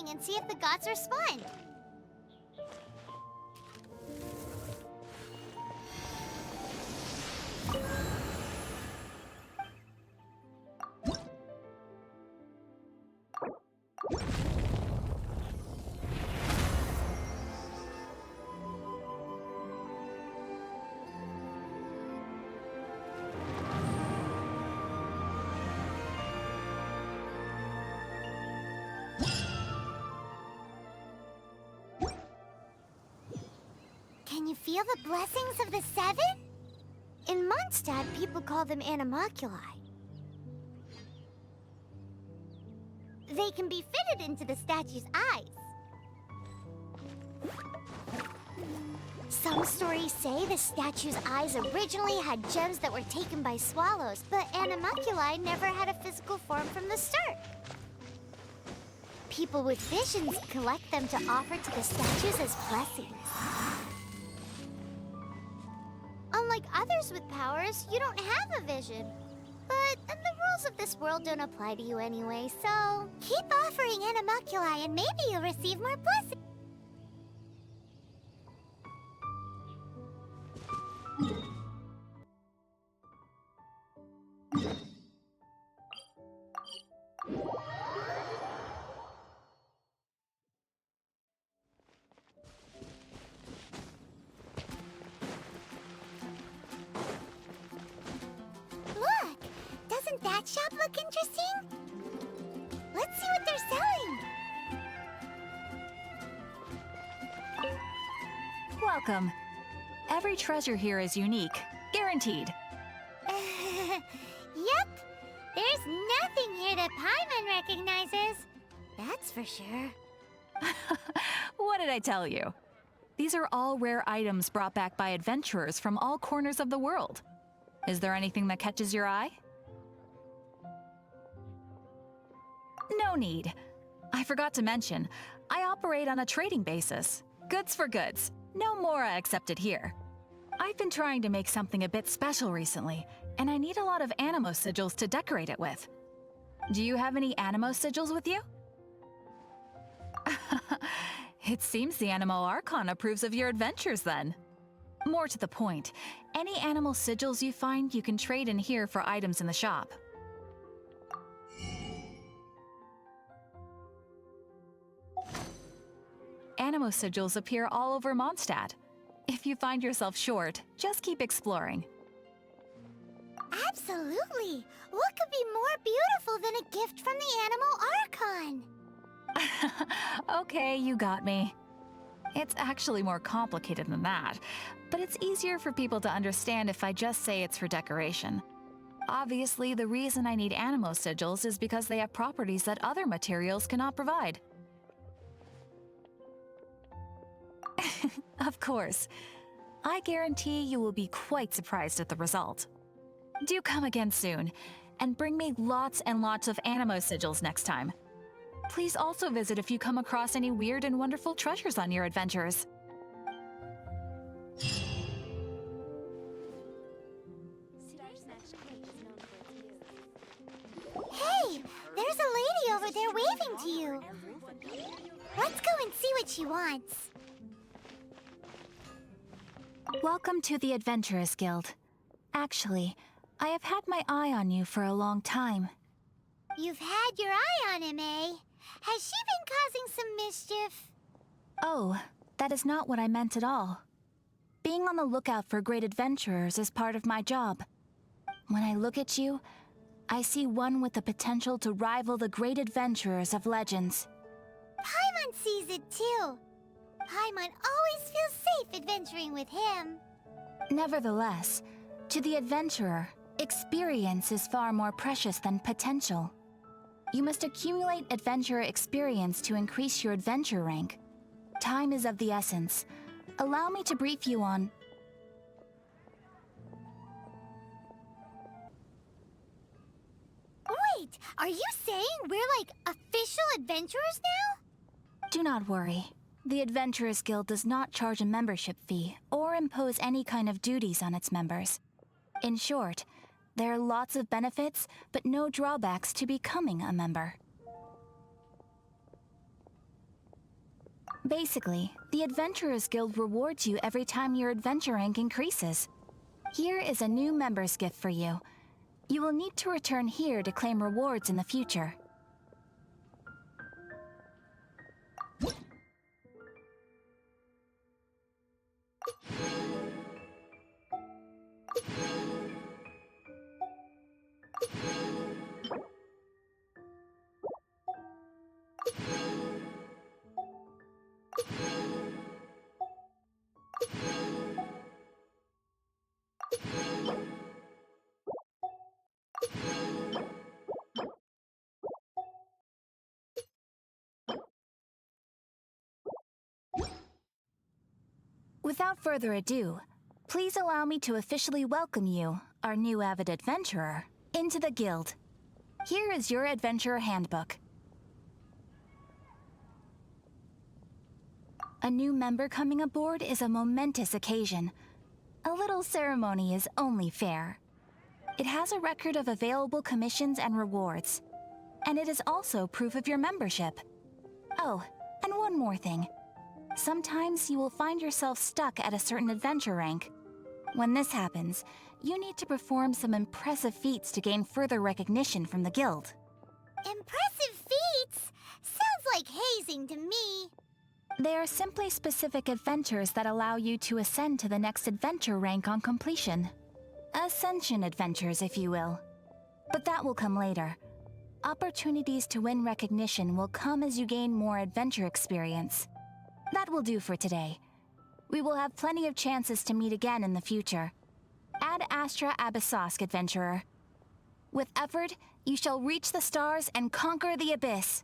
morning and see if the gods respond. Can you feel the blessings of the seven? In Mondstadt, people call them animalculi. They can be fitted into the statue's eyes. Some stories say the statue's eyes originally had gems that were taken by swallows, but animalculi never had a physical form from the start. People with visions collect them to offer to the statues as blessings. Unlike others with powers, you don't have a vision. But the rules of this world don't apply to you anyway, so keep offering animalculi and maybe you'll receive more blessings. Look! Doesn't that shop look interesting? Let's see what they're selling. Welcome. Every treasure here is unique, guaranteed. Yep. There's nothing here that Paimon recognizes. That's for sure. What did I tell you? These are all rare items brought back by adventurers from all corners of the world. Is there anything that catches your eye? No need. I forgot to mention, I operate on a trading basis. Goods for goods. No mora accepted here. I've been trying to make something a bit special recently, and I need a lot of animo sigils to decorate it with. Do you have any animo sigils with you? It seems the Animo Archon approves of your adventures then. More to the point, any animal sigils you find you can trade in here for items in the shop. Animo sigils appear all over Mondstadt. If you find yourself short, just keep exploring. Absolutely! What could be more beautiful than a gift from the Animal Archon? Okay, you got me. It's actually more complicated than that, but it's easier for people to understand if I just say it's for decoration. Obviously, the reason I need animo sigils is because they have properties that other materials cannot provide. Of course. I guarantee you will be quite surprised at the result. Do come again soon, and bring me lots and lots of animo sigils next time. Please also visit if you come across any weird and wonderful treasures on your adventures. Hey! There's a lady over there waving to you. Let's go and see what she wants. Welcome to the Adventurers Guild. Actually, I have had my eye on you for a long time. You've had your eye on him, eh? Has she been causing some mischief? Oh, that is not what I meant at all. Being on the lookout for great adventurers is part of my job. When I look at you, I see one with the potential to rival the great adventurers of legends. Paimon sees it too. Paimon always feels safe adventuring with him. Nevertheless, to the adventurer, experience is far more precious than potential. You must accumulate adventurer experience to increase your adventure rank. Time is of the essence. Allow me to brief you on... Wait, are you saying we're like official adventurers now? Do not worry. The Adventurers Guild does not charge a membership fee or impose any kind of duties on its members. In short, there are lots of benefits, but no drawbacks to becoming a member. Basically, the Adventurers Guild rewards you every time your adventure rank increases. Here is a new member's gift for you. You will need to return here to claim rewards in the future. Without further ado, please allow me to officially welcome you, our new avid adventurer, into the guild. Here is your adventurer handbook. A new member coming aboard is a momentous occasion. A little ceremony is only fair. It has a record of available commissions and rewards, and it is also proof of your membership. Oh, and one more thing. Sometimes you will find yourself stuck at a certain adventure rank. When this happens, you need to perform some impressive feats to gain further recognition from the guild. Impressive feats? Sounds like hazing to me. They are simply specific adventures that allow you to ascend to the next adventure rank on completion. Ascension adventures, if you will. But that will come later. Opportunities to win recognition will come as you gain more adventure experience. That will do for today. We will have plenty of chances to meet again in the future. Ad Astra Abyssosk, adventurer. With effort, you shall reach the stars and conquer the abyss.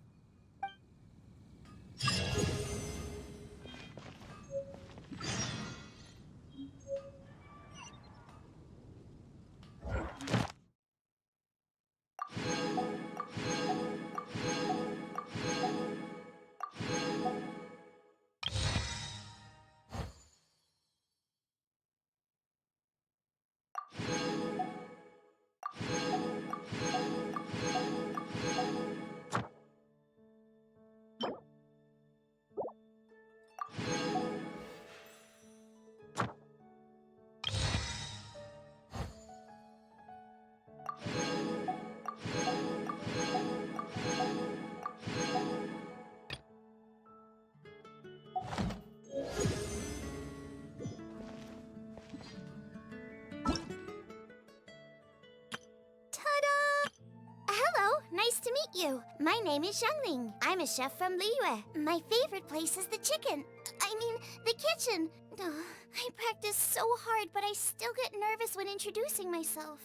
Hello, nice to meet you. My name is Xiangling. I'm a chef from Liyue. My favorite place is the the kitchen. I practice so hard, but I still get nervous when introducing myself.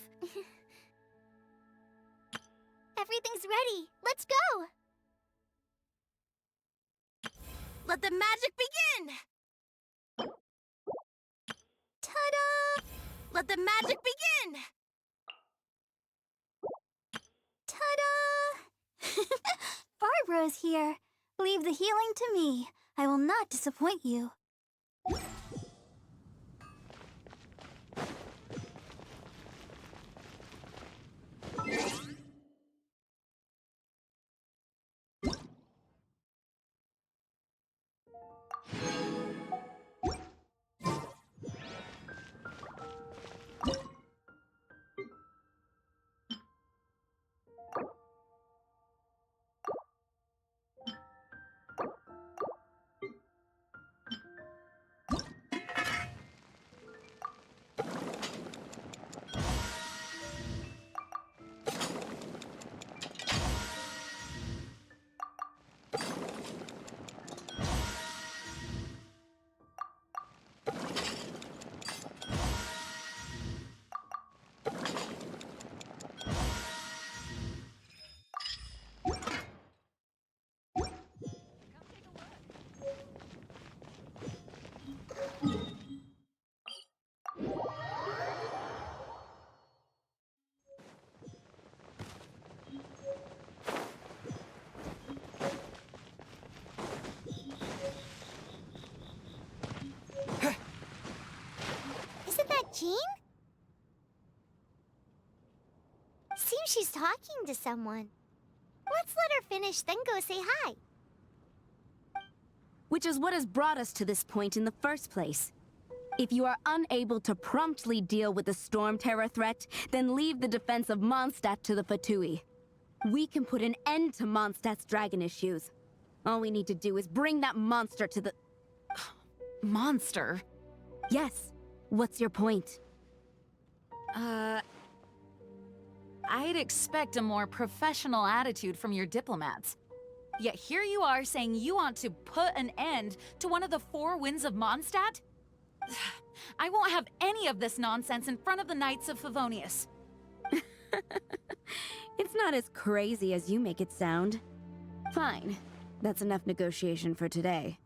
Everything's ready. Let's go! Let the magic begin! Ta-da! Let the magic begin! Ta-da! Barbara's here. Leave the healing to me. I will not disappoint you. Jean? Seems she's talking to someone. Let's let her finish, then go say hi. which is what has brought us to this point in the first place. If you are unable to promptly deal with the Storm Terror threat, then leave the defense of Mondstadt to the Fatui. We can put an end to Mondstadt's dragon issues. All we need to do is bring that monster to the... Monster? Yes. What's your point? I'd expect a more professional attitude from your diplomats. Yet here you are saying you want to put an end to one of the four winds of Mondstadt? I won't have any of this nonsense in front of the Knights of Favonius. It's not as crazy as you make it sound. Fine. That's enough negotiation for today.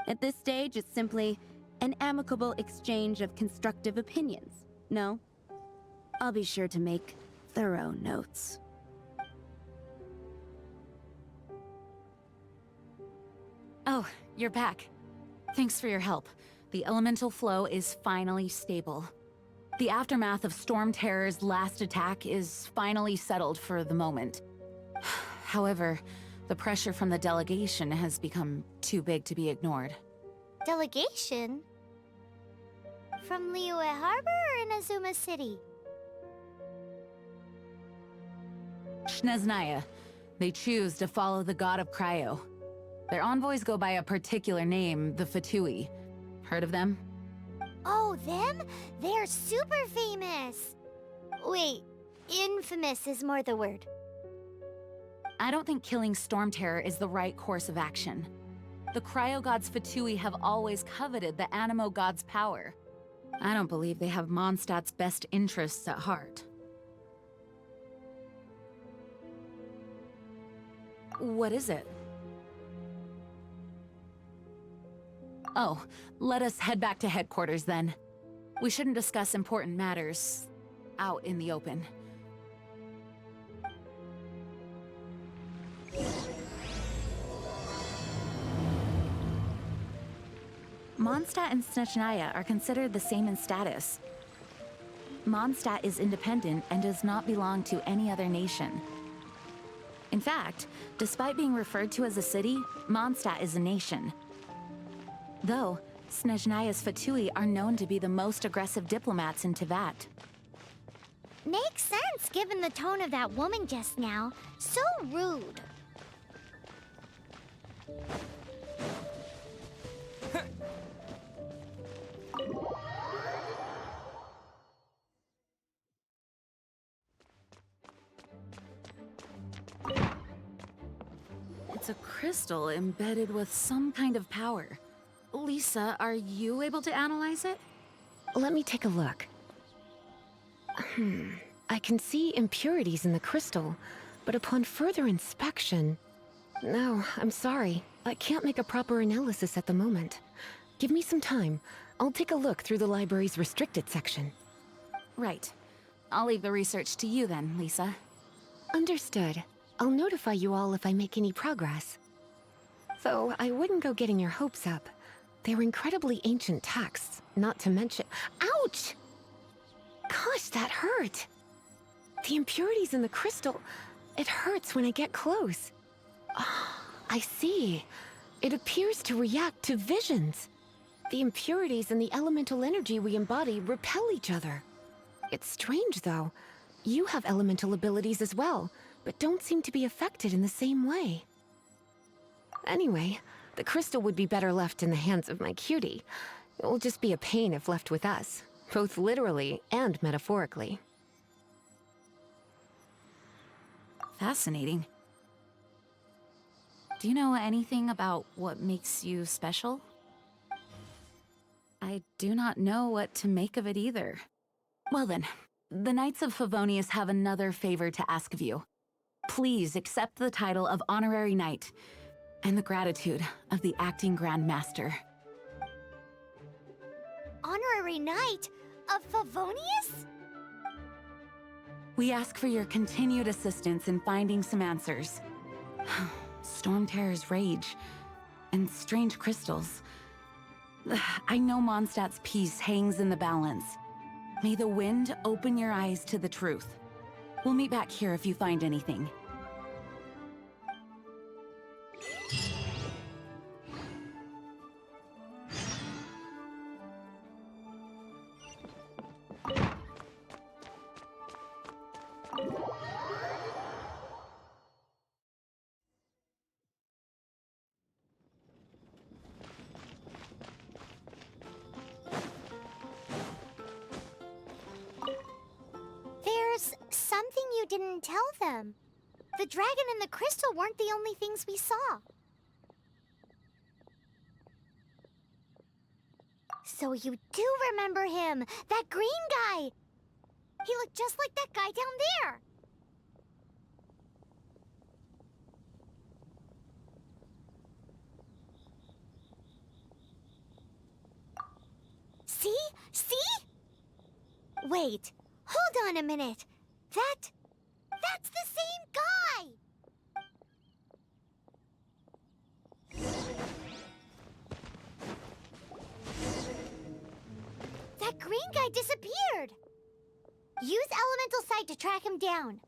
At this stage, it's simply an amicable exchange of constructive opinions. No? I'll be sure to make thorough notes. Oh, you're back. Thanks for your help. The elemental flow is finally stable. The aftermath of Storm Terror's last attack is finally settled for the moment. However, the pressure from the delegation has become too big to be ignored. Delegation? From Liyue Harbor or Inazuma City? Snezhnaya. They choose to follow the god of Cryo. Their envoys go by a particular name, the Fatui. Heard of them? Oh, them? They're super famous! Wait, infamous is more the word. I don't think killing Storm Terror is the right course of action. The Cryo God's Fatui have always coveted the Animo God's power. I don't believe they have Mondstadt's best interests at heart. What is it? Oh, let us head back to headquarters then. We shouldn't discuss important matters out in the open. Mondstadt and Snezhnaya are considered the same in status. Mondstadt is independent and does not belong to any other nation. In fact, despite being referred to as a city, Mondstadt is a nation. Though, Snezhnaya's Fatui are known to be the most aggressive diplomats in Teyvat. Makes sense given the tone of that woman just now. So rude. It's a crystal embedded with some kind of power. Lisa, are you able to analyze it? Let me take a look. I can see impurities in the crystal, but upon further inspection... No, I'm sorry. I can't make a proper analysis at the moment. Give me some time. I'll take a look through the library's restricted section. Right. I'll leave the research to you then, Lisa. Understood. I'll notify you all if I make any progress. Though I wouldn't go getting your hopes up. They're incredibly ancient texts, not to mention— Ouch! Gosh, that hurt! The impurities in the crystal— it hurts when I get close. Ah, I see. It appears to react to visions. The impurities and the elemental energy we embody repel each other. It's strange, though. You have elemental abilities as well, but don't seem to be affected in the same way. Anyway, the crystal would be better left in the hands of my cutie. It will just be a pain if left with us, both literally and metaphorically. Fascinating. Do you know anything about what makes you special? I do not know what to make of it either. Well then, the Knights of Favonius have another favor to ask of you. Please accept the title of Honorary Knight, and the gratitude of the Acting Grand Master. Honorary Knight of Favonius? We ask for your continued assistance in finding some answers. Storm Terror's rage, and strange crystals. I know Mondstadt's peace hangs in the balance. May the wind open your eyes to the truth. We'll meet back here if you find anything. you didn't tell them? The dragon and the crystal weren't the only things we saw. So you do remember him, that green guy! He looked just like that guy down there! See? See? Wait, hold on a minute. That's the same guy! That green guy disappeared! Use elemental sight to track him down.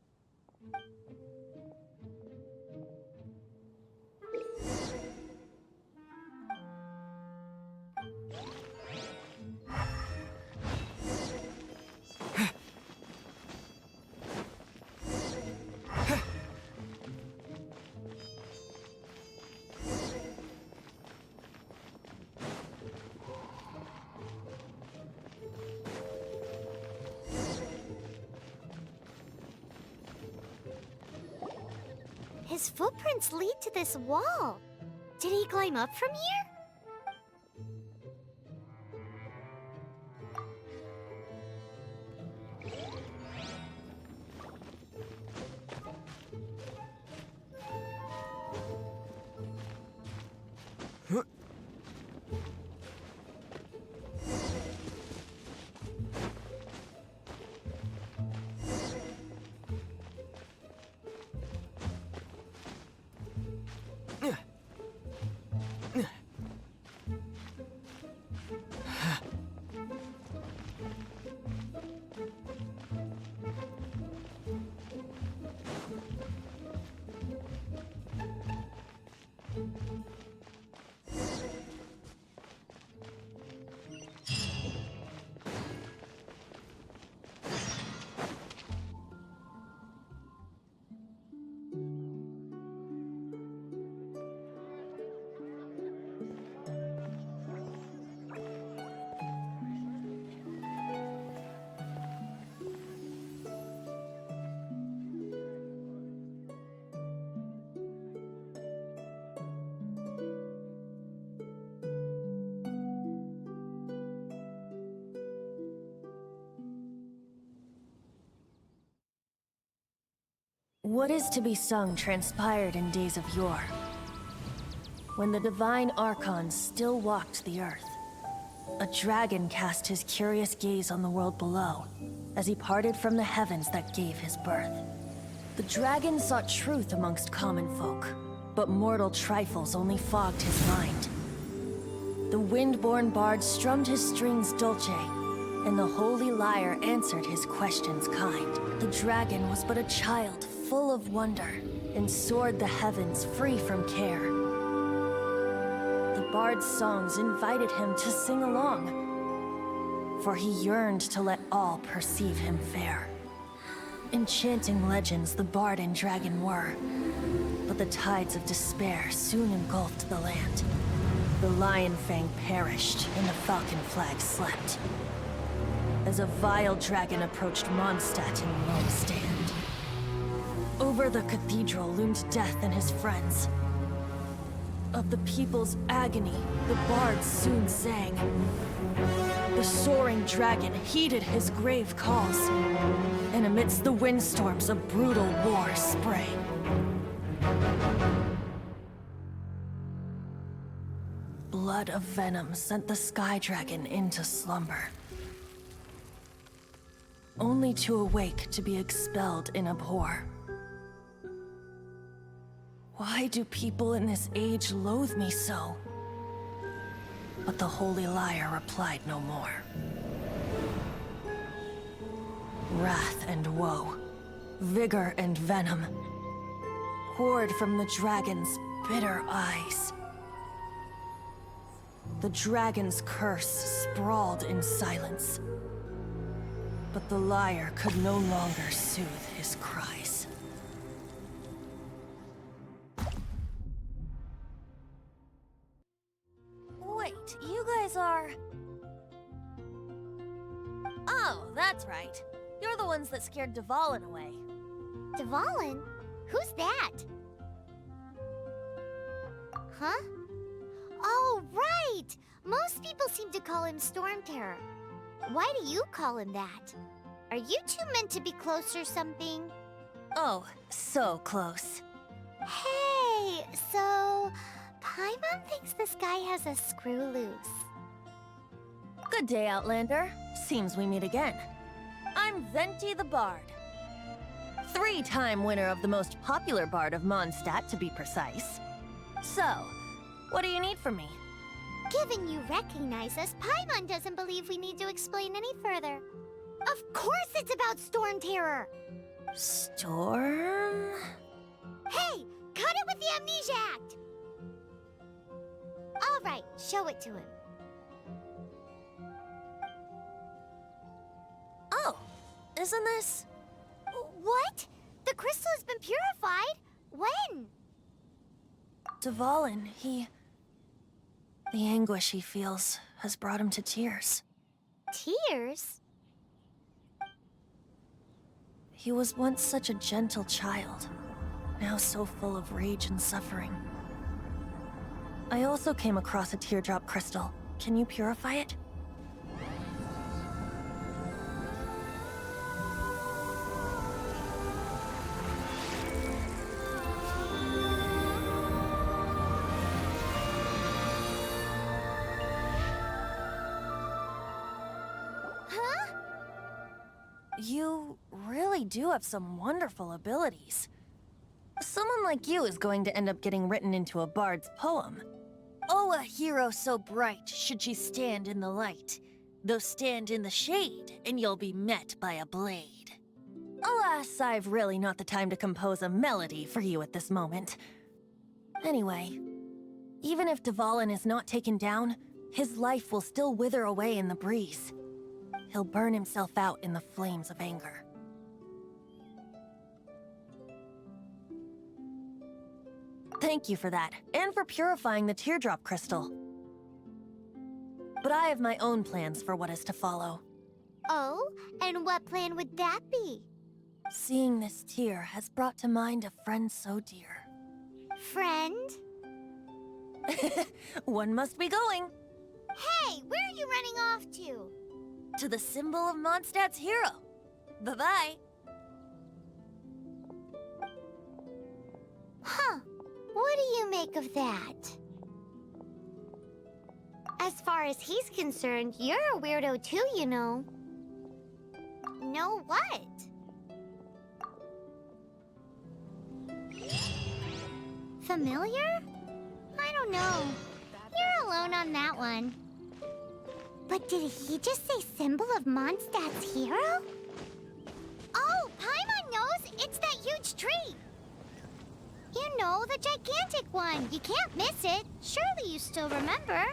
His footprints lead to this wall. Did he climb up from here? What is to be sung transpired in days of yore, when the divine archons still walked the earth. A dragon cast his curious gaze on the world below, as he parted from the heavens that gave his birth. The dragon sought truth amongst common folk, but mortal trifles only fogged his mind. The wind-born bard strummed his strings dulce, and the holy lyre answered his questions kind. The dragon was but a child, full of wonder, and soared the heavens free from care. The bard's songs invited him to sing along, for he yearned to let all perceive him fair. Enchanting legends the bard and dragon were, but the tides of despair soon engulfed the land. The lion fang perished, and the falcon flag slept, as a vile dragon approached Mondstadt in lone stand. Over the cathedral loomed death and his friends. Of the people's agony, the bards soon sang. The soaring dragon heeded his grave calls, and amidst the windstorms a brutal war sprang. Blood of venom sent the sky dragon into slumber, only to awake to be expelled in abhor. Why do people in this age loathe me so? But the holy lyre replied no more. Wrath and woe, vigor and venom, poured from the dragon's bitter eyes. The dragon's curse sprawled in silence, but the lyre could no longer soothe his cries. Wait, you guys are... Oh, that's right. You're the ones that scared Dvalin away. Dvalin? Who's that? Huh? Oh, right! Most people seem to call him Storm Terror. Why do you call him that? Are you two meant to be close or something? Oh, so close. Hey, so Paimon thinks this guy has a screw loose. Good day, Outlander. Seems we meet again. I'm Venti the Bard. 3-time winner of the most popular bard of Mondstadt, to be precise. So, what do you need from me? Given you recognize us, Paimon doesn't believe we need to explain any further. Of course it's about Storm Terror! Storm? Hey, cut it with the Amnesia Act! All right, show it to him. Oh, isn't this... What? The crystal has been purified? When? Dvalin, the anguish he feels has brought him to tears. Tears? He was once such a gentle child, now so full of rage and suffering. I also came across a teardrop crystal. Can you purify it? Huh? You really do have some wonderful abilities. Someone like you is going to end up getting written into a bard's poem. Oh, a hero so bright should she stand in the light, though stand in the shade, and you'll be met by a blade. Alas, I've really not the time to compose a melody for you at this moment. Anyway, even if Dvalin is not taken down, his life will still wither away in the breeze. He'll burn himself out in the flames of anger. Thank you for that, and for purifying the teardrop crystal. But I have my own plans for what is to follow. Oh, and what plan would that be? Seeing this tear has brought to mind a friend so dear. Friend? One must be going. Hey, where are you running off to? To the symbol of Mondstadt's hero. Bye-bye. Huh. What do you make of that? As far as he's concerned, you're a weirdo too, you know. Know what? Familiar? I don't know. You're alone on that one. But did he just say symbol of Mondstadt's hero? Oh, Paimon knows! It's that huge tree! You know, the gigantic one. You can't miss it. Surely you still remember.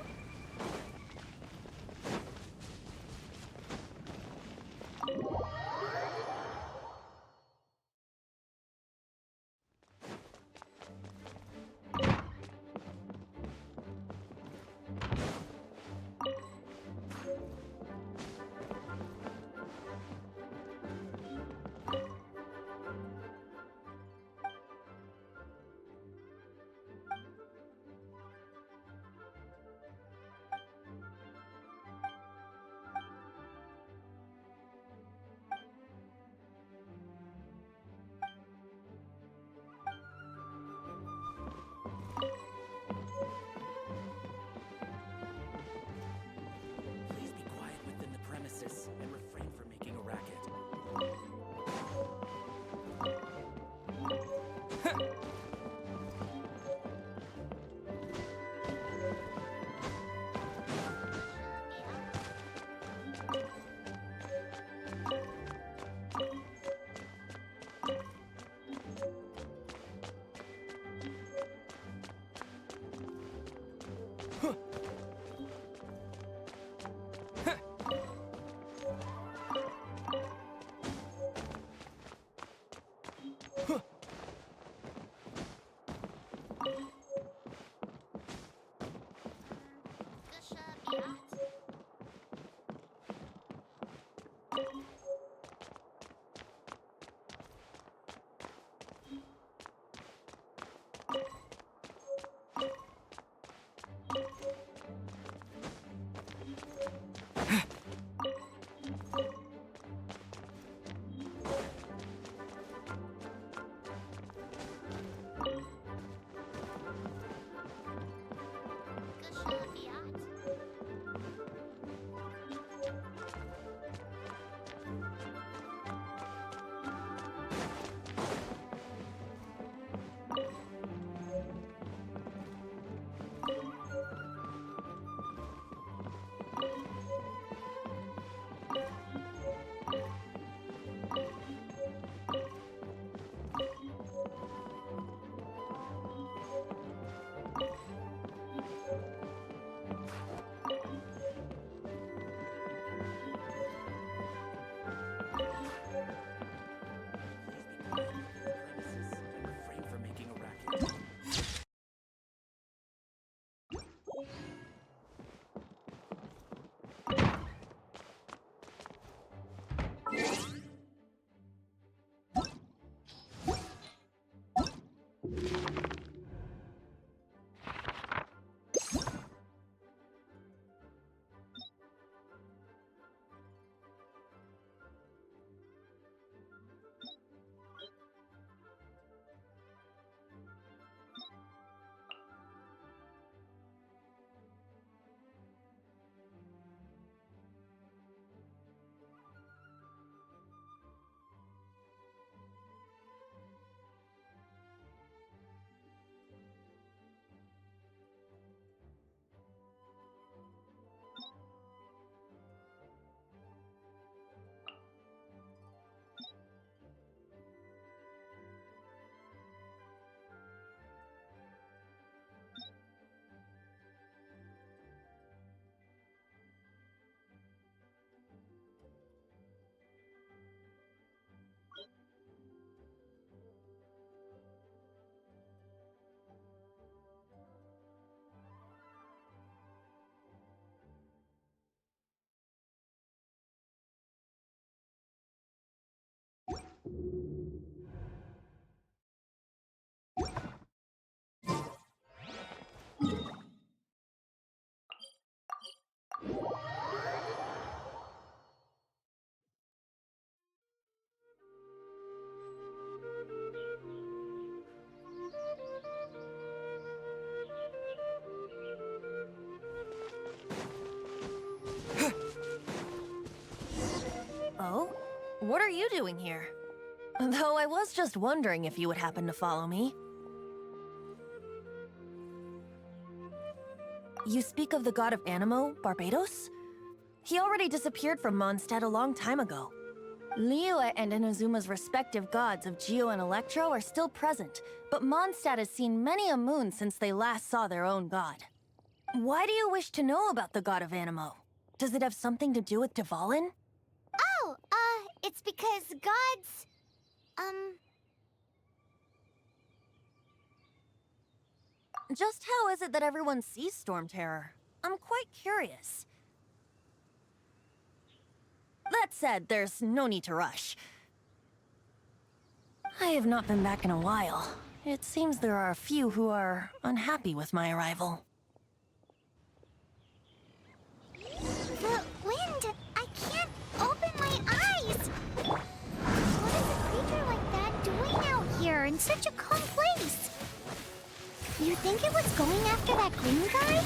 Oh? What are you doing here? Though I was just wondering if you would happen to follow me. You speak of the god of Animo, Barbados? He already disappeared from Mondstadt a long time ago. Liyue and Inazuma's respective gods of Geo and Electro are still present, but Mondstadt has seen many a moon since they last saw their own god. Why do you wish to know about the god of Animo? Does it have something to do with Dvalin? Oh, it's because gods, Just how is it that everyone sees Storm Terror? I'm quite curious. That said, there's no need to rush. I have not been back in a while. It seems there are a few who are unhappy with my arrival. the wind! I can't open my eyes! What is a creature like that doing out here in such a calm place? You think it was going after that green guy?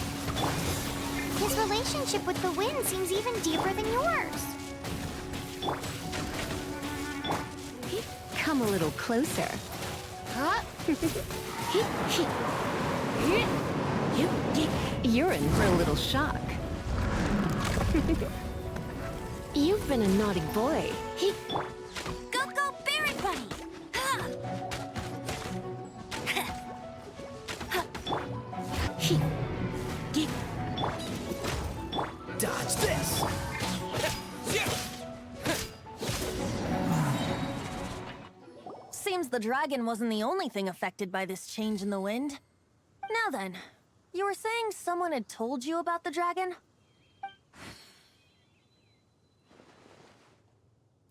His relationship with the wind seems even deeper than yours. Come a little closer. Huh? You're in for a little shock. You've been a naughty boy. Go, go, Berry Buddy! Ha! Dodge this! Seems the dragon wasn't the only thing affected by this change in the wind. Now then, you were saying someone had told you about the dragon?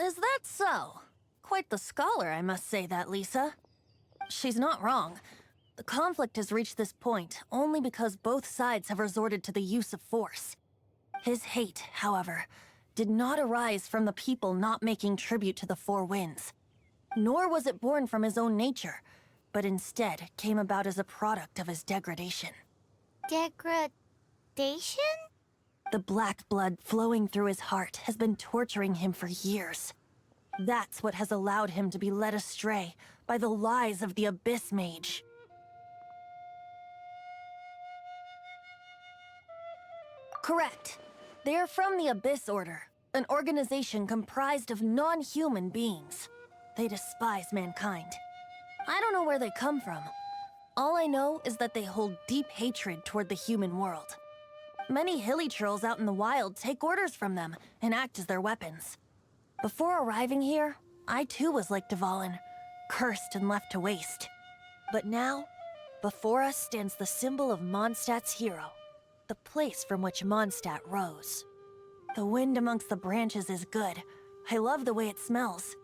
Is that so? Quite the scholar, I must say that, Lisa. She's not wrong. The conflict has reached this point only because both sides have resorted to the use of force. His hate, however, did not arise from the people not making tribute to the Four Winds. Nor was it born from his own nature, but instead came about as a product of his degradation. Degradation? The black blood flowing through his heart has been torturing him for years. That's what has allowed him to be led astray by the lies of the Abyss Mage. Correct. They are from the Abyss Order, an organization comprised of non-human beings. They despise mankind. I don't know where they come from. All I know is that they hold deep hatred toward the human world. Many hilly trolls out in the wild take orders from them and act as their weapons. Before arriving here, I too was like Dvalin, cursed and left to waste. But now, before us stands the symbol of Mondstadt's hero, the place from which Mondstadt rose. The wind amongst the branches is good. I love the way it smells.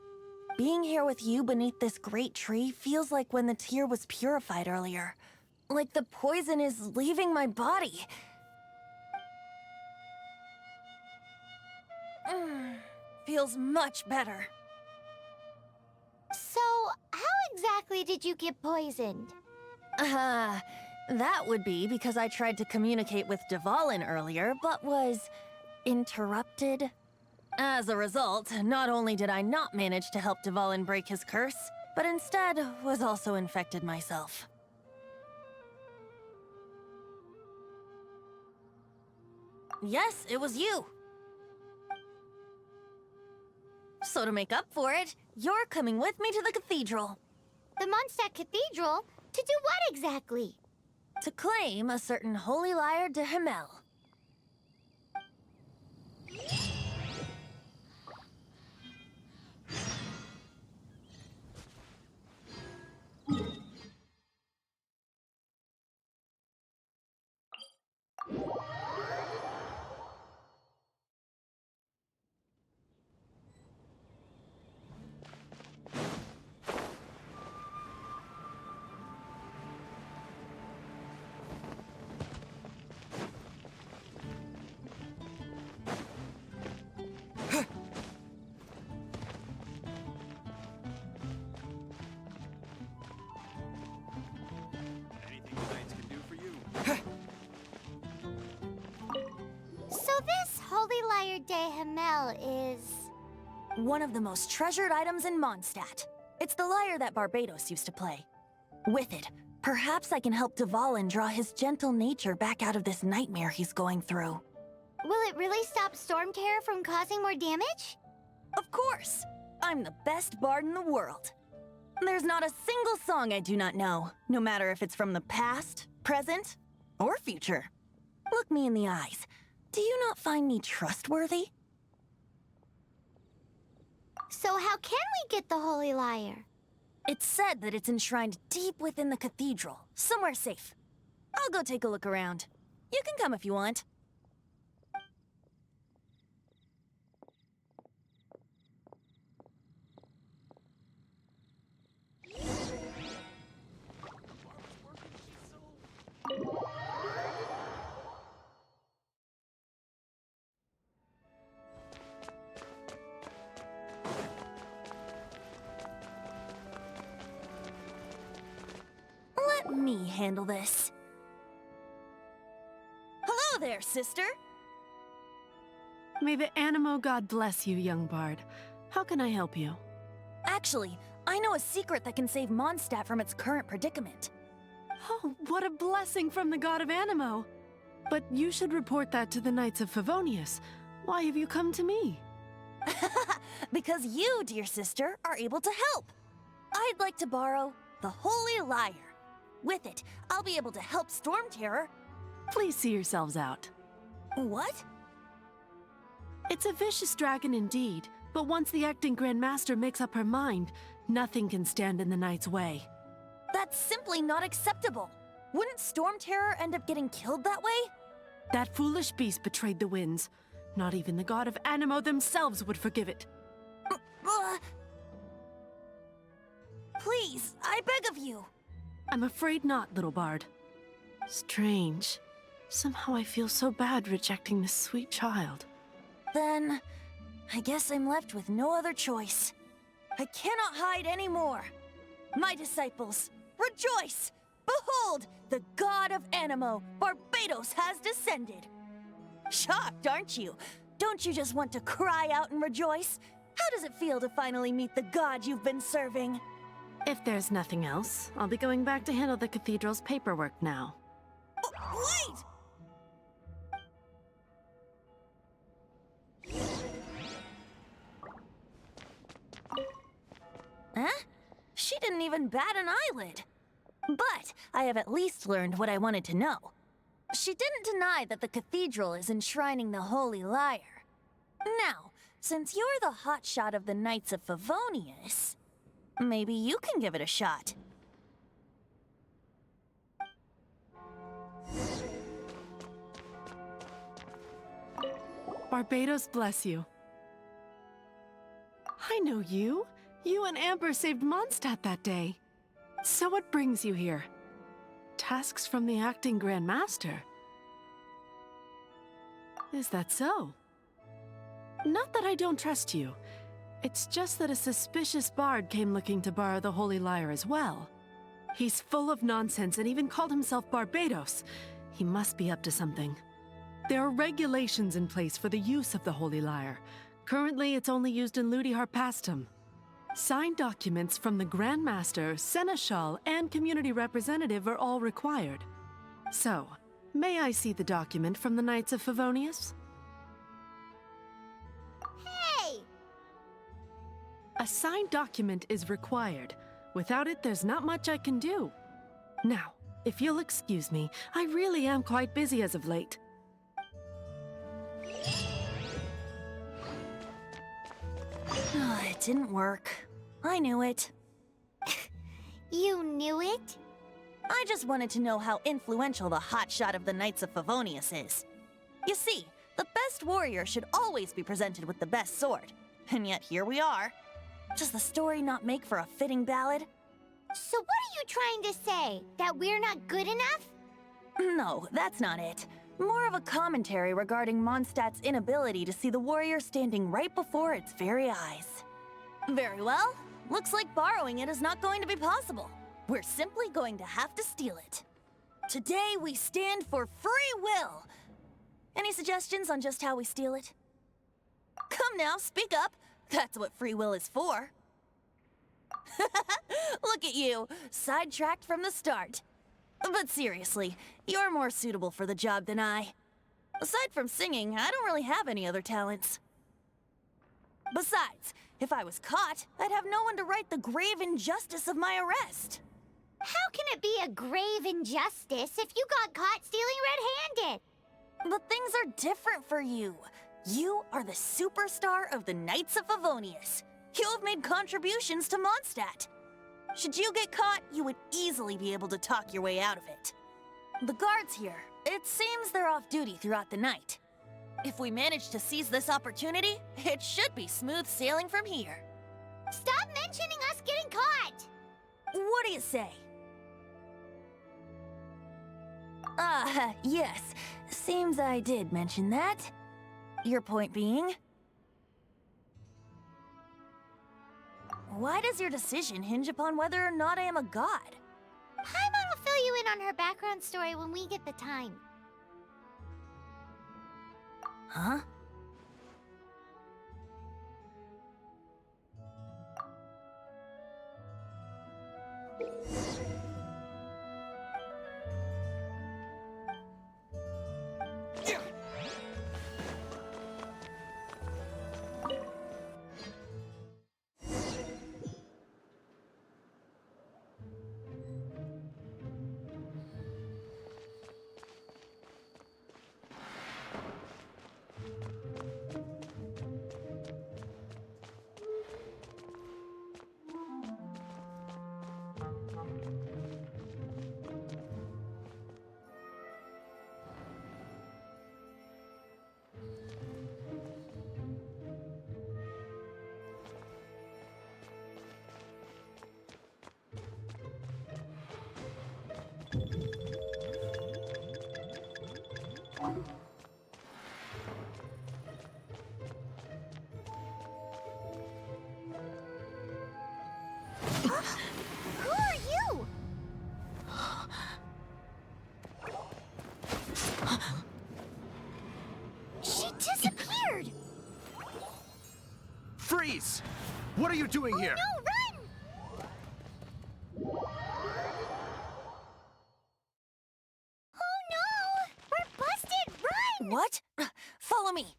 Being here with you beneath this great tree feels like when the tear was purified earlier. Like the poison is leaving my body. Feels much better. So, how exactly did you get poisoned? That would be because I tried to communicate with Dvalin earlier, but was interrupted. As a result, not only did I not manage to help Dvalin break his curse, but instead was also infected myself. Yes, it was you. So to make up for it, you're coming with me to the cathedral. The Mondstadt Cathedral? To do what exactly? To claim a certain holy lyre de Himmel. de Himmel is... One of the most treasured items in Mondstadt. It's the lyre that Barbados used to play. With it, perhaps I can help Dvalin draw his gentle nature back out of this nightmare he's going through. Will it really stop Storm Terror from causing more damage? Of course! I'm the best bard in the world. There's not a single song I do not know, no matter if it's from the past, present, or future. Look me in the eyes. Do you not find me trustworthy? So how can we get the Holy Lyre? It's said that it's enshrined deep within the cathedral, somewhere safe. I'll go take a look around. You can come if you want. Let me handle this. Hello there, sister! May the Animo God bless you, young bard. How can I help you? Actually, I know a secret that can save Mondstadt from its current predicament. Oh, what a blessing from the God of Animo! But you should report that to the Knights of Favonius. Why have you come to me? Because you, dear sister, are able to help. I'd like to borrow the Holy Lyre. With it, I'll be able to help Storm Terror. Please see yourselves out. What? It's a vicious dragon indeed, but once the acting Grand Master makes up her mind, nothing can stand in the Knight's way. That's simply not acceptable. Wouldn't Storm Terror end up getting killed that way? That foolish beast betrayed the winds. Not even the God of Animo themselves would forgive it. Please, I beg of you. I'm afraid not, little bard. Strange. Somehow I feel so bad rejecting this sweet child. Then, I guess I'm left with no other choice. I cannot hide anymore. My disciples, rejoice! Behold, the God of Animo, Barbados, has descended. Shocked, aren't you? Don't you just want to cry out and rejoice? How does it feel to finally meet the God you've been serving? If there's nothing else, I'll be going back to handle the cathedral's paperwork now. Wait! Huh? She didn't even bat an eyelid. But I have at least learned what I wanted to know. She didn't deny that the cathedral is enshrining the Holy Lyre. Now, since you're the hotshot of the Knights of Favonius, maybe you can give it a shot. Barbados bless you. I know you. You and Amber saved Mondstadt that day. So what brings you here? Tasks from the acting Grand Master? Is that so? Not that I don't trust you. It's just that a suspicious bard came looking to borrow the Holy Lyre as well. He's full of nonsense and even called himself Barbados. He must be up to something. There are regulations in place for the use of the Holy Lyre. Currently, it's only used in Ludi Harpastum. Signed documents from the Grand Master, Seneschal, and Community Representative are all required. So, may I see the document from the Knights of Favonius? Hey! A signed document is required. Without it, there's not much I can do. Now, if you'll excuse me, I really am quite busy as of late. It didn't work. I knew it. You knew it? I just wanted to know how influential the hotshot of the Knights of Favonius is. You see, the best warrior should always be presented with the best sword. And yet here we are. Does the story not make for a fitting ballad? So what are you trying to say? That we're not good enough? No, that's not it. More of a commentary regarding Mondstadt's inability to see the warrior standing right before its very eyes. Very well. Looks like borrowing it is not going to be possible. We're simply going to have to steal it. Today we stand for free will. Any suggestions on just how we steal it? Come now, speak up. That's what free will is for. Look at you, sidetracked from the start. But seriously, you're more suitable for the job than I. Aside from singing, I don't really have any other talents. Besides, if I was caught, I'd have no one to right the grave injustice of my arrest. How can it be a grave injustice if you got caught stealing red-handed? But things are different for you. You are the superstar of the Knights of Favonius. You have made contributions to Mondstadt. Should you get caught, you would easily be able to talk your way out of it. The guards here, it seems they're off duty throughout the night. If we manage to seize this opportunity, it should be smooth sailing from here. Stop mentioning us getting caught! What do you say? Yes. Seems I did mention that. Your point being? Why does your decision hinge upon whether or not I am a god? Paimon will fill you in on her background story when we get the time. Huh? Who are you? She disappeared! Freeze! What are you doing here? No, run! Oh no! We're busted! Run! What? Follow me.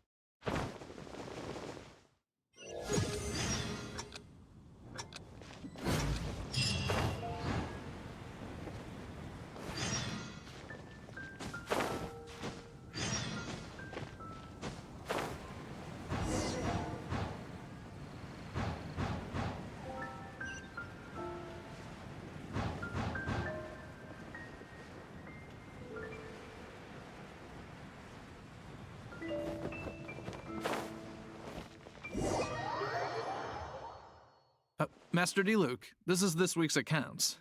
Master D-Luke, this is this week's accounts.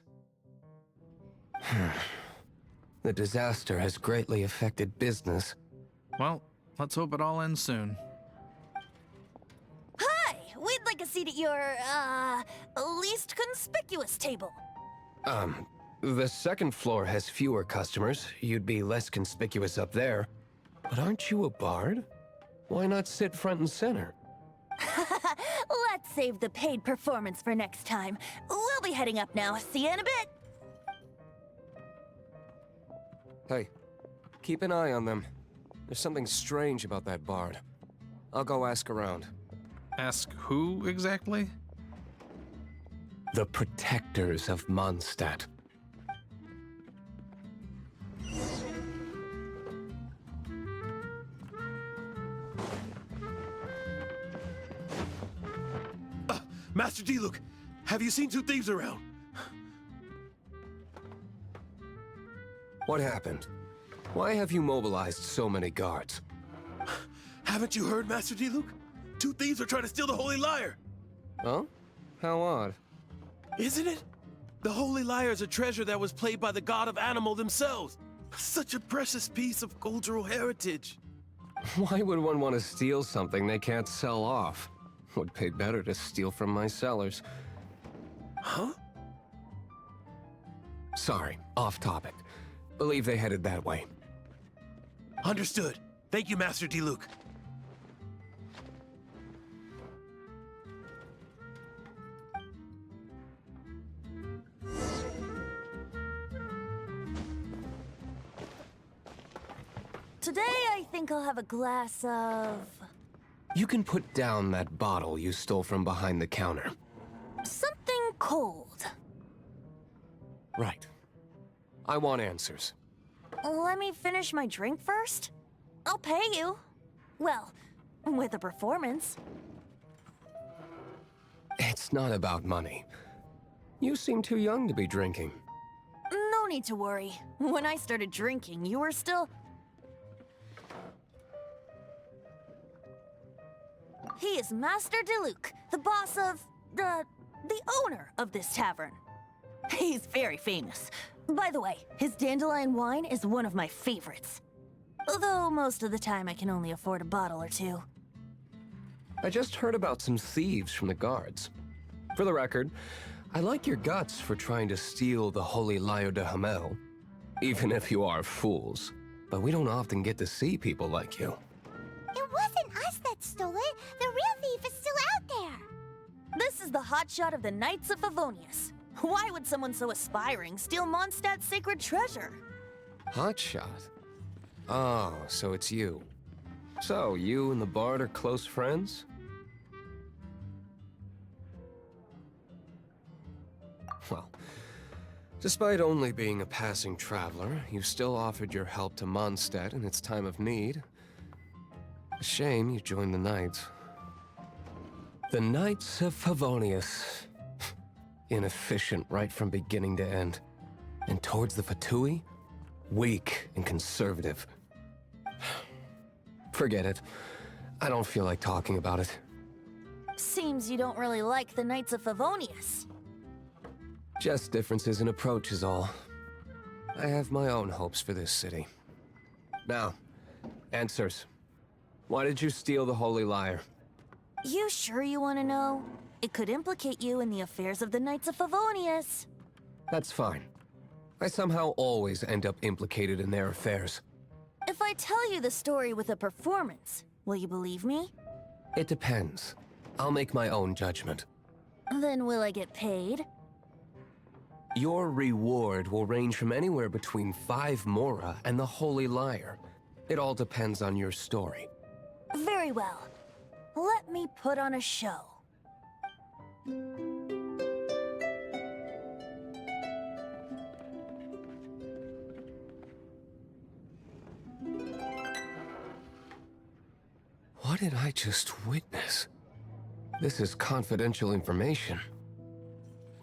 The disaster has greatly affected business. Well, let's hope it all ends soon. Hi! We'd like a seat at your, least conspicuous table. The second floor has fewer customers. You'd be less conspicuous up there. But aren't you a bard? Why not sit front and center? Let's save the paid performance for next time. We'll be heading up now. See you in a bit. Hey, keep an eye on them. There's something strange about that bard. I'll go ask around. Ask who exactly? The protectors of Mondstadt. Master D-Luke, have you seen two thieves around? What happened? Why have you mobilized so many guards? Haven't you heard, Master D-Luke? Two thieves are trying to steal the Holy Lyre. Huh? How odd. Isn't it? The Holy Lyre is a treasure that was played by the god of animal themselves. Such a precious piece of cultural heritage. Why would one want to steal something they can't sell off? Would pay better to steal from my sellers. Huh? Sorry, off topic. Believe they headed that way. Understood. Thank you, Master D-Luke. today I think I'll have a glass of... You can put down that bottle you stole from behind the counter. something cold. Right. I want answers. Let me finish my drink first. I'll pay you. Well, with a performance. It's not about money. You seem too young to be drinking. No need to worry. When I started drinking, you were still... He is Master Diluc, the boss of... the owner of this tavern. He's very famous. By the way, his dandelion wine is one of my favorites. Although most of the time I can only afford a bottle or two. I just heard about some thieves from the guards. For the record, I like your guts for trying to steal the Holy Lyre de Hamel. Even if you are fools. But we don't often get to see people like you. It wasn't us that stole it. The real thief is still out there. This is the hotshot of the Knights of Favonius. Why would someone so aspiring steal Mondstadt's sacred treasure? Hotshot? Oh, so it's you. So, you and the Bard are close friends? Well, despite only being a passing traveler, you still offered your help to Mondstadt in its time of need. A shame you joined the Knights. The Knights of Favonius. Inefficient right from beginning to end. And towards the Fatui, weak and conservative. Forget it. I don't feel like talking about it. Seems you don't really like the Knights of Favonius. Just differences in approach is all. I have my own hopes for this city. Now, answers. Why did you steal the Holy Lyre? You sure you want to know? It could implicate you in the affairs of the Knights of Favonius. That's fine. I somehow always end up implicated in their affairs. If I tell you the story with a performance, will you believe me? It depends. I'll make my own judgment. Then will I get paid? Your reward will range from anywhere between 5 Mora and the Holy Lyre. It all depends on your story. Very well. Let me put on a show. What did I just witness? This is confidential information.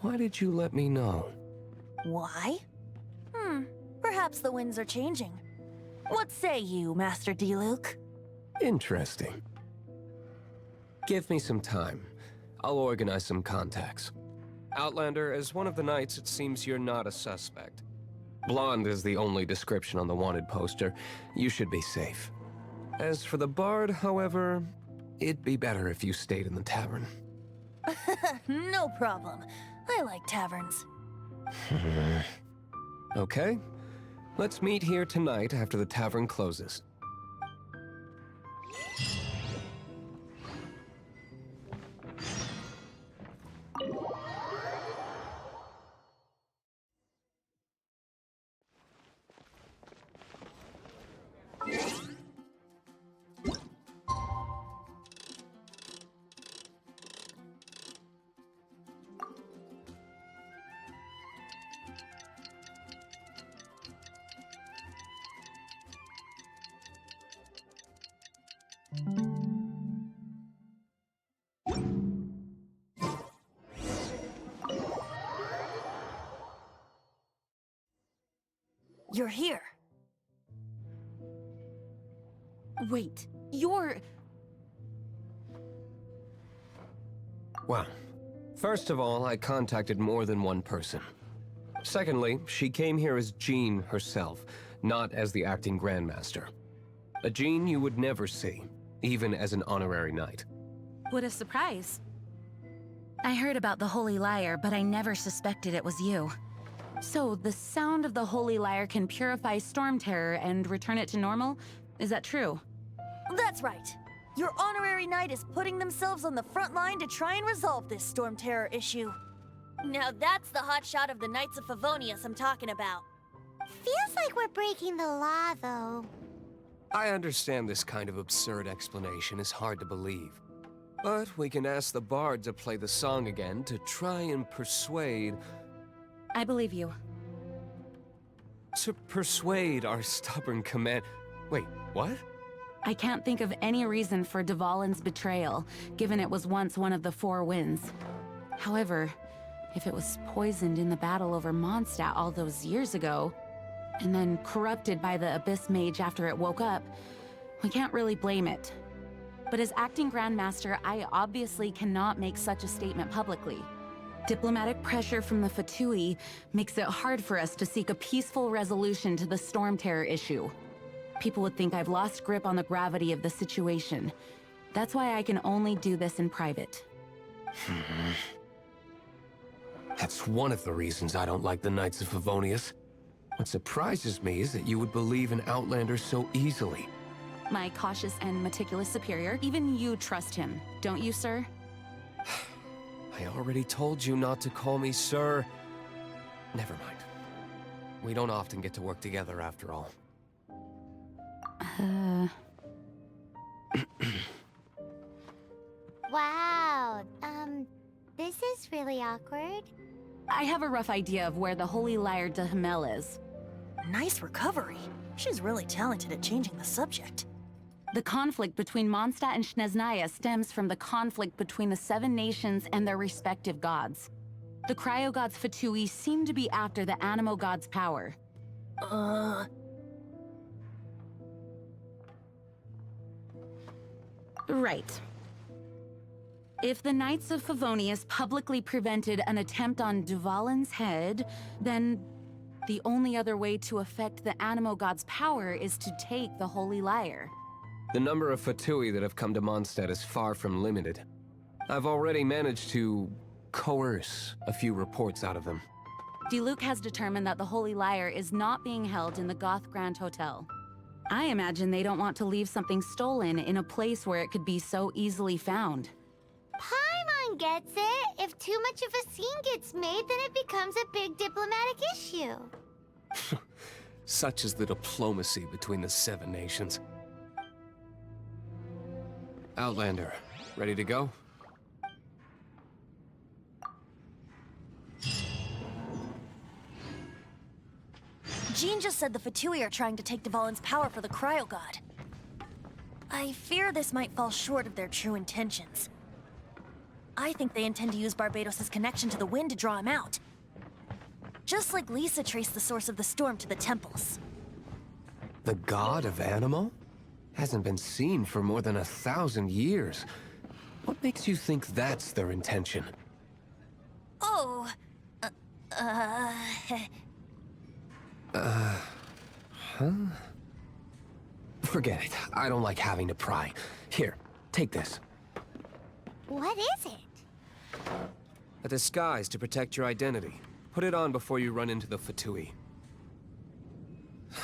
Why did you let me know? Why? Perhaps the winds are changing. What say you, Master Diluc? Interesting. Give me some time. I'll organize some contacts. Outlander, as one of the knights, it seems you're not a suspect. Blonde is the only description on the wanted poster. You should be safe. As for the Bard, however, it'd be better if you stayed in the tavern. No problem. I like taverns. Okay. Let's meet here tonight after the tavern closes. You're here. Wait, you're... Well, first of all, I contacted more than one person. Secondly, she came here as Jean herself, not as the acting Grandmaster. A Jean you would never see, even as an honorary knight. What a surprise. I heard about the Holy Lyre, but I never suspected it was you. So, the sound of the Holy Lyre can purify Storm Terror and return it to normal? Is that true? That's right. Your honorary knight is putting themselves on the front line to try and resolve this Storm Terror issue. Now that's the hotshot of the Knights of Favonius I'm talking about. Feels like we're breaking the law, though. I understand this kind of absurd explanation is hard to believe. But we can ask the bard to play the song again to try and persuade... I believe you. To persuade our stubborn command... Wait, what? I can't think of any reason for Dvalin's betrayal, given it was once one of the Four Winds. However, if it was poisoned in the battle over Mondstadt all those years ago, and then corrupted by the Abyss Mage after it woke up, we can't really blame it. But as acting Grandmaster, I obviously cannot make such a statement publicly. Diplomatic pressure from the Fatui makes it hard for us to seek a peaceful resolution to the Storm Terror issue. People would think I've lost grip on the gravity of the situation. That's why I can only do this in private. That's one of the reasons I don't like the Knights of Favonius. What surprises me is that you would believe in Outlander so easily. My cautious and meticulous superior, even you trust him, don't you, sir? I already told you not to call me sir. Never mind. We don't often get to work together after all. Wow, this is really awkward. I have a rough idea of where the Holy Lyre de Himmel is. Nice recovery. She's really talented at changing the subject. The conflict between Mondstadt and Snezhnaya stems from the conflict between the Seven Nations and their respective gods. The Cryo-Gods Fatui seem to be after the Animo God's power. Right. If the Knights of Favonius publicly prevented an attempt on Dvalin's head, then the only other way to affect the Animo God's power is to take the Holy Lyre. The number of Fatui that have come to Mondstadt is far from limited. I've already managed to coerce a few reports out of them. Diluc has determined that the Holy Lyre is not being held in the Goth Grand Hotel. I imagine they don't want to leave something stolen in a place where it could be so easily found. Paimon gets it. If too much of a scene gets made, then it becomes a big diplomatic issue. Such is the diplomacy between the Seven Nations. Outlander, ready to go? Jean just said the Fatui are trying to take Dvalin's power for the Cryo God. I fear this might fall short of their true intentions. I think they intend to use Barbados' connection to the wind to draw him out. Just like Lisa traced the source of the storm to the temples. The god of Animo? Hasn't been seen for more than 1,000 years. What makes you think that's their intention? Oh... Forget it. I don't like having to pry. Here, take this. What is it? A disguise to protect your identity. Put it on before you run into the Fatui.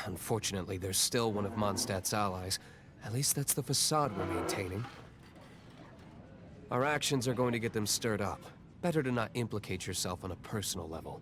Unfortunately, there's still one of Mondstadt's allies. At least that's the facade we're maintaining. Our actions are going to get them stirred up. Better to not implicate yourself on a personal level.